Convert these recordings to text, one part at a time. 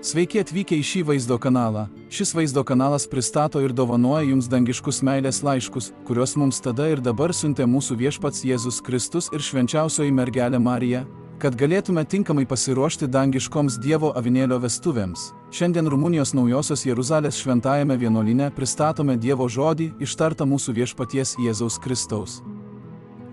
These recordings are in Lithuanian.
Sveiki atvykę į šį vaizdo kanalą. Šis vaizdo kanalas pristato ir dovanoja jums dangiškus meilės laiškus, kuriuos mums tada ir dabar siuntė mūsų viešpats Jėzus Kristus ir švenčiausioji mergelė Marija, kad galėtume tinkamai pasiruošti dangiškoms Dievo avinėlio vestuvėms. Šiandien Rumunijos Naujosios Jeruzalės šventajame vienuolyne pristatome Dievo žodį, ištartą mūsų viešpaties Jėzaus Kristaus.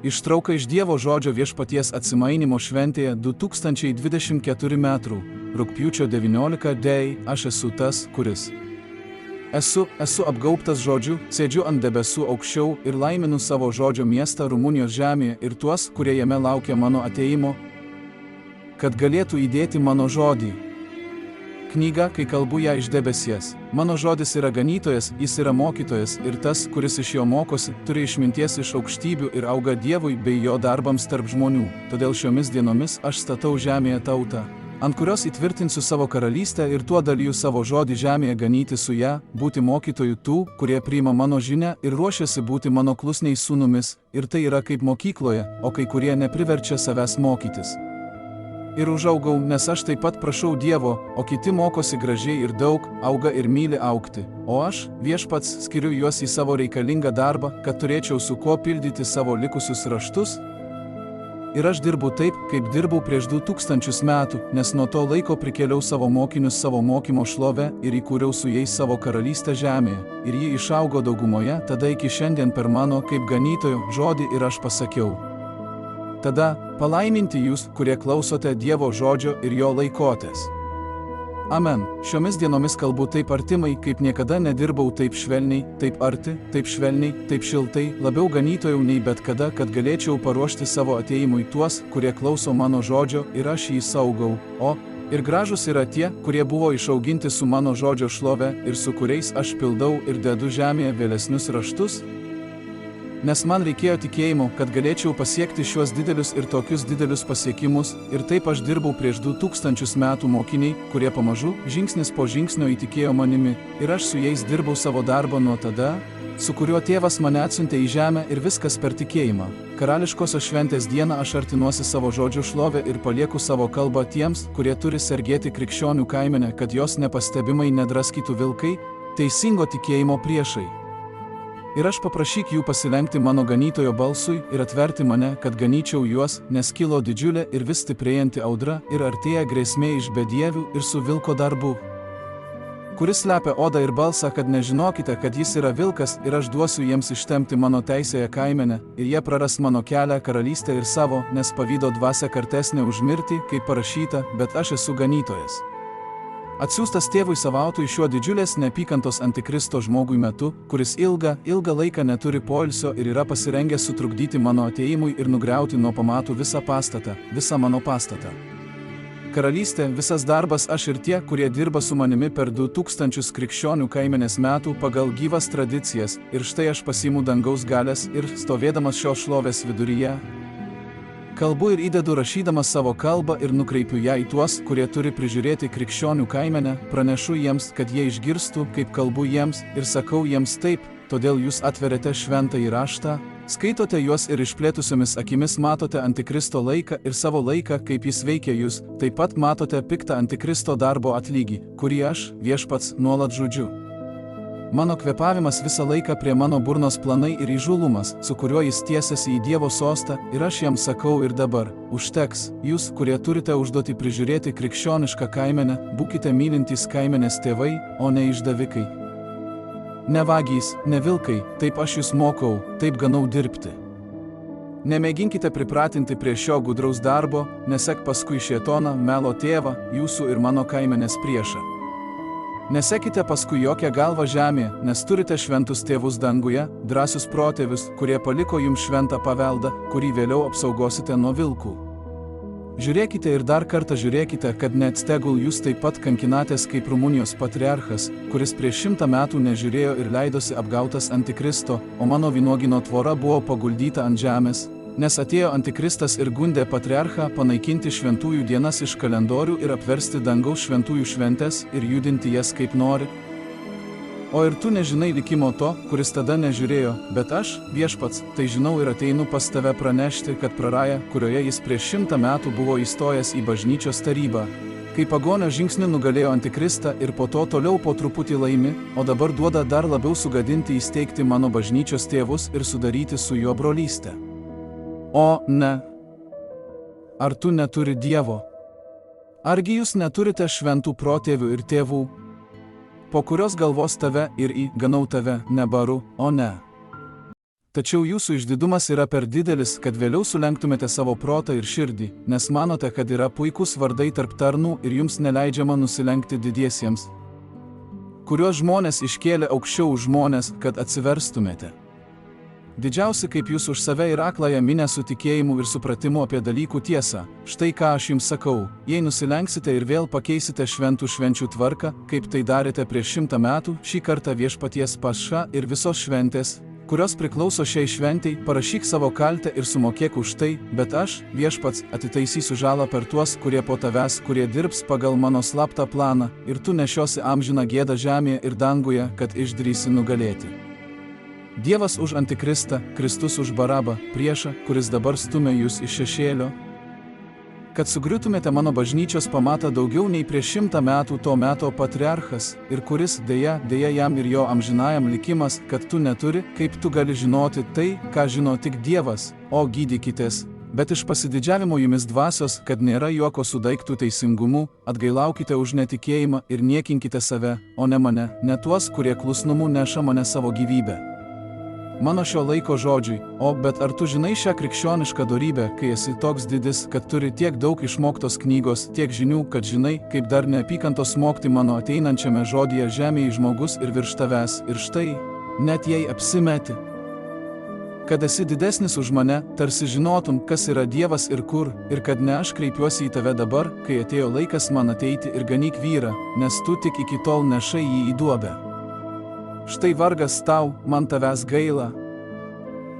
Ištrauka iš Dievo žodžio viešpaties atsimainymo šventėje 2024 metrų, rugpjūčio 19 dėj, aš esu tas, kuris. Esu apgaubtas žodžiu, sėdžiu ant debesų aukščiau ir laiminu savo žodžio miestą Rumunijos žemėje ir tuos, kurie jame laukia mano atėjimo, kad galėtų įdėti mano žodį. Knyga, kai kalbu ją iš debesies. Mano žodis yra ganytojas, jis yra mokytojas ir tas, kuris iš jo mokosi, turi išminties iš aukštybių ir auga Dievui bei jo darbams tarp žmonių. Todėl šiomis dienomis aš statau žemėje tautą, ant kurios įtvirtinsiu savo karalystę ir tuo daliju savo žodį žemėje ganyti su ją, būti mokytojų tų, kurie priima mano žinią ir ruošiasi būti mano klusniais sūnumis, ir tai yra kaip mokykloje, o kai kurie nepriverčia savęs mokytis. Ir užaugau, nes aš taip pat prašau Dievo, o kiti mokosi gražiai ir daug, auga ir myli augti. O aš, viešpats, skiriu juos į savo reikalingą darbą, kad turėčiau su kuo pildyti savo likusius raštus. Ir aš dirbu taip, kaip dirbau prieš 2000 metų, nes nuo to laiko prikėliau savo mokinius savo mokymo šlovę ir įkūriau su jais savo karalystę žemėje. Ir ji išaugo daugumoje, tada iki šiandien per mano kaip ganytojo žodį ir aš pasakiau. Tada palaiminti jūs, kurie klausote Dievo žodžio ir jo laikotės. Amen. Šiomis dienomis kalbu taip artimai, kaip niekada nedirbau taip švelniai, taip arti, taip švelniai, taip šiltai, labiau ganytojau nei bet kada, kad galėčiau paruošti savo atėjimui tuos, kurie klauso mano žodžio ir aš jį saugau. Ir gražus yra tie, kurie buvo išauginti su mano žodžio šlove ir su kuriais aš pildau ir dedu žemėje vėlesnius raštus. Nes man reikėjo tikėjimo, kad galėčiau pasiekti šiuos didelius ir tokius didelius pasiekimus, ir taip aš dirbau prieš 2000 metų mokiniai, kurie pamažu, žingsnis po žingsnio įtikėjo manimi, ir aš su jais dirbau savo darbą nuo tada, su kuriuo tėvas mane atsiuntė į žemę ir viskas per tikėjimą. Karališkosios šventės dieną aš artinuosi savo žodžio šlovę ir palieku savo kalbą tiems, kurie turi sergėti krikščionių kaimenę, kad jos nepastebimai nedraskytų vilkai, teisingo tikėjimo priešai. Ir aš paprašyk jų pasilenkti mano ganytojo balsui ir atverti mane, kad ganyčiau juos, nes kilo didžiulė ir vis stiprėjanti audra ir artėja grėsmė iš bedievių ir su vilko darbu, kuris slepia odą ir balsą, kad nežinokite, kad jis yra vilkas ir aš duosiu jiems ištempti mano teisėje kaimenę ir jie praras mano kelią karalystę ir savo, nes pavydo dvasia kartesnė už mirtį, kaip parašyta, bet aš esu ganytojas. Atsiųstas tėvui Savautui šiuo didžiulės neapykantos antikristo žmogui metu, kuris ilgą laiką neturi poilsio ir yra pasirengęs sutrukdyti mano atėjimui ir nugriauti nuo pamatų visą mano pastatą. Karalystė, visas darbas aš ir tie, kurie dirba su manimi per 2000 krikščionių kaimenės metų pagal gyvas tradicijas, ir štai aš pasiimu dangaus galės ir, stovėdamas šios šlovės viduryje, kalbu ir įdedu rašydamas savo kalbą ir nukreipiu ją į tuos, kurie turi prižiūrėti krikščionių kaimenę, pranešu jiems, kad jie išgirstų, kaip kalbu jiems, ir sakau jiems taip, todėl jūs atveriate šventąjį raštą, skaitote juos ir išplėtusiomis akimis matote antikristo laiką ir savo laiką, kaip jis veikia jūs, taip pat matote piktą antikristo darbo atlygį, kurį aš, viešpats, nuolat žudžiu. Mano kvėpavimas visą laiką prie mano burnos planai ir įžūlumas, su kuriuo jis tiesiasi į Dievo sostą, ir aš jam sakau ir dabar, užteks, jūs, kurie turite užduoti prižiūrėti krikščionišką kaimenę, būkite mylintys kaimenės tėvai, o ne išdavikai. Ne vagys, ne vilkai, taip aš jūs mokau, taip ganau dirbti. Nemėginkite pripratinti prie šio gudraus darbo, nesek paskui šėtoną, melo tėvą, jūsų ir mano kaimenės priešą. Nesekite paskui jokią galvą žemėje, nes turite šventus tėvus danguje, drąsius protėvius, kurie paliko jums šventą paveldą, kurį vėliau apsaugosite nuo vilkų. Žiūrėkite ir dar kartą žiūrėkite, kad net tegul jūs taip pat kankinatės kaip Rumunijos patriarchas, kuris prieš 100 metų nežiūrėjo ir leidosi apgautas antikristo, o mano vynuogyno tvora buvo paguldyta ant žemės, nes atėjo antikristas ir gundė patriarchą panaikinti šventųjų dienas iš kalendorių ir apversti dangaus šventųjų šventes ir judinti jas kaip nori. O ir tu nežinai likimo to, kuris tada nežiūrėjo, bet aš, viešpats, tai žinau ir ateinu pas tave pranešti, kad praraja, kurioje jis prieš 100 metų buvo įstojęs į bažnyčios tarybą, kai pagonio žingsniu nugalėjo Antikristą ir po to toliau po truputį laimi, o dabar duoda dar labiau sugadinti įsteigti mano bažnyčios tėvus ir sudaryti su juo brolystę. O ne. Ar tu neturi Dievo? Argi jūs neturite šventų protėvių ir tėvų, po kurios galvos tave ir ganau tave nebaru, o ne. Tačiau jūsų išdidumas yra per didelis, kad vėliau sulenktumėte savo protą ir širdį, nes manote, kad yra puikūs vardai tarp tarnų ir jums neleidžiama nusilenkti didiesiems, kuriuos žmonės iškėlė aukščiau už žmonės, kad atsiverstumėte. Didžiausi kaip jūs už save ir akląją minę su tikėjimu ir supratimu apie dalykų tiesą. Štai ką aš jums sakau, jei nusilenksite ir vėl pakeisite šventų švenčių tvarką, kaip tai darėte prieš 100 metų, šį kartą viešpaties Pašcha ir visos šventės, kurios priklauso šiai šventei, parašyk savo kaltę ir sumokėk už tai, bet aš, viešpats, atitaisysiu žalą per tuos, kurie po tavęs, kurie dirbs pagal mano slaptą planą, ir tu nešiosi amžiną gėdą žemėje ir danguje, kad išdrįsi nugalėti. Dievas už Antikristą, Kristus už Barabą, priešą, kuris dabar stumia jūs iš šešėlio, kad sugriutumėte mano bažnyčios pamatą daugiau nei prieš 100 metų to meto patriarchas, ir kuris, dėja jam ir jo amžinajam likimas, kad tu neturi, kaip tu gali žinoti tai, ką žino tik Dievas, o gydykitės, bet iš pasididžiavimo jumis dvasios, kad nėra juoko su daiktų teisingumu, atgailaukite už netikėjimą ir niekinkite save, o ne mane, ne tuos, kurie klusnumu neša mane savo gyvybę. Mano šio laiko žodžiai, bet ar tu žinai šią krikščionišką dorybę, kai esi toks didis, kad turi tiek daug išmoktos knygos, tiek žinių, kad žinai, kaip dar neapykantos smogti mano ateinančiame žodyje žemėje žmogus ir virš tavęs, ir štai, net jei apsimeti, kad esi didesnis už mane, tarsi žinotum, kas yra Dievas ir kur, ir kad ne aš kreipiuosi į tave dabar, kai atėjo laikas man ateiti ir ganyk vyrą, nes tu tik iki tol nešai jį į duobę. Štai vargas tau, man tavęs gaila.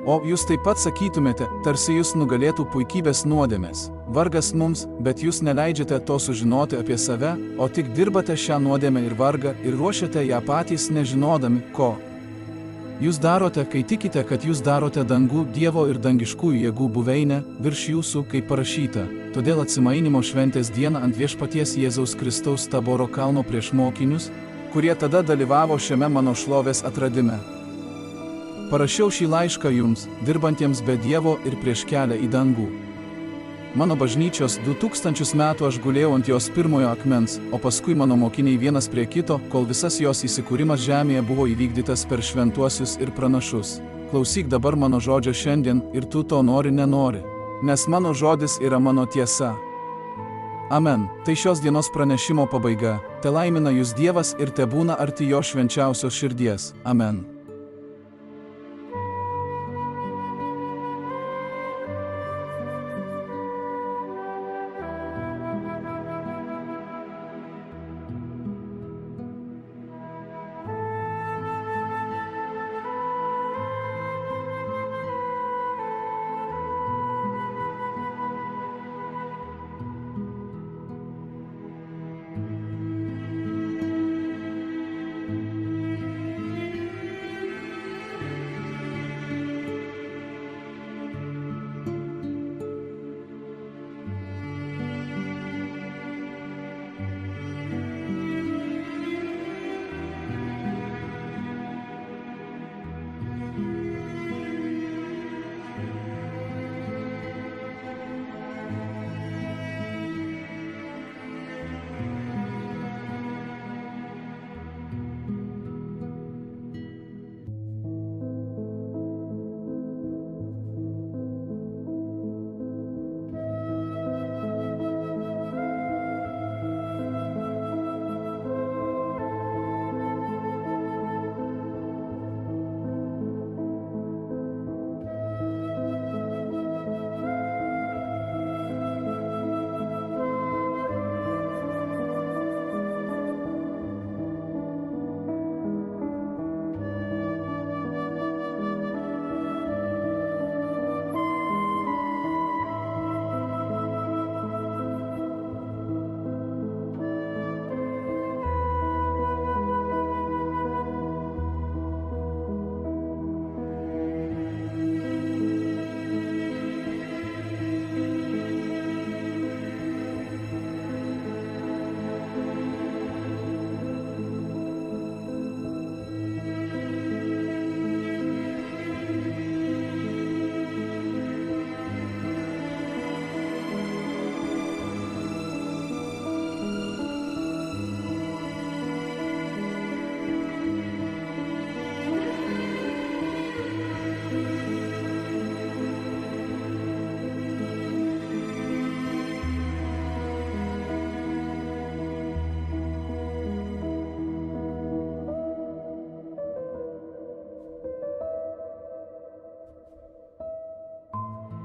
O jūs taip pat sakytumėte, tarsi jūs nugalėtų puikybės nuodėmės. Vargas mums, bet jūs neleidžiate to sužinoti apie save, o tik dirbate šią nuodėmę ir vargą ir ruošiate ją patys nežinodami, ko. Jūs darote, kai tikite, kad jūs darote dangų, Dievo ir dangiškųjų jėgų buveinę, virš jūsų, kaip parašyta. Todėl atsimainymo šventės dieną ant viešpaties Jėzaus Kristaus Taboro kalno prieš mokinius, kurie tada dalyvavo šiame mano šlovės atradime. Parašiau šį laišką jums, dirbantiems be Dievo ir prieš kelią į dangų. Mano bažnyčios 2000 metų aš gulėjau ant jos pirmojo akmens, o paskui mano mokiniai vienas prie kito, kol visas jos įsikūrimas žemėje buvo įvykdytas per šventuosius ir pranašus. Klausyk dabar mano žodžio šiandien, ir tu to nori nenori, nes mano žodis yra mano tiesa. Amen. Tai šios dienos pranešimo pabaiga. Te laimina jūs Dievas ir te būna arti jo švenčiausios širdies. Amen.